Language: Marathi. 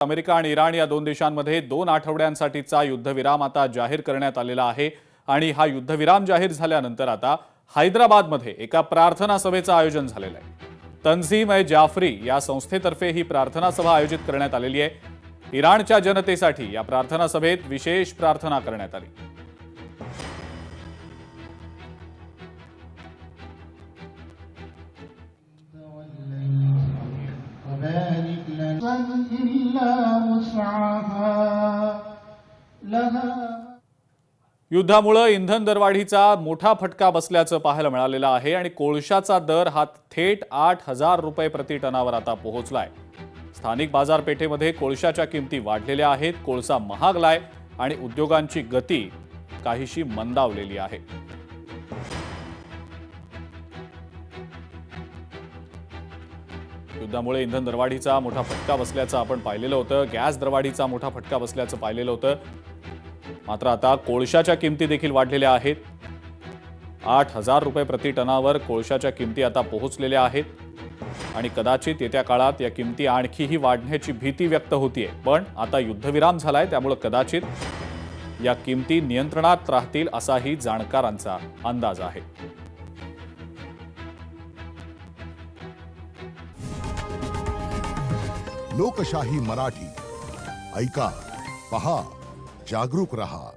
अमेरिका आणि इराण या दोन देशांमध्ये 2 आठवड्यांसाठीचा युद्धविराम आता जाहीर करण्यात आलेला आहे आणि हा युद्धविराम जाहीर झाल्यानंतर आता हैदराबादमध्ये एका प्रार्थना सभेचं आयोजन झालेलं आहे। तंझीम-ए-जाफरी या संस्थेतर्फे ही प्रार्थना सभा आयोजित करण्यात आलेली आहे। इराणच्या जनतेसाठी या प्रार्थना सभेत विशेष प्रार्थना करण्यात आली। युद्धामुळे इंधन दरवाढीचा मोठा फटका बसल्याचं पाहायला मिळालेलं आहे आणि कोळशाचा दर हा थेट 8,000 रुपये प्रति टनावर आता पोहोचलाय। स्थानिक बाजारपेठेमध्ये कोळशाच्या किमती वाढलेल्या आहेत, कोळसा महागलाय आणि उद्योगांची गती काहीशी मंदावलेली आहे। युद्धामुळे इंधन दरवाढीचा मोठा फटका बसल्याचं आपण पाहिलेलं होतं, गॅस दरवाढीचा मोठा फटका बसल्याचं पाहिलेलं होतं। मात्र आता कोळशाच्या किमती देखील वाढलेल्या आहेत। 8,000 रुपये प्रति टनावर कोळशाच्या किमती आता पोहोचलेल्या आहेत आणि कदाचित येत्या काळात या किमती आणखीही वाढण्याची भीती व्यक्त होतीये। पण आता युद्धविराम झालाय, त्यामुळे कदाचित या किमती नियंत्रणात राहतील असाही जाणकारांचा अंदाज आहे। लोकशाही मराठी ऐका, पहा, जागरूक रहा।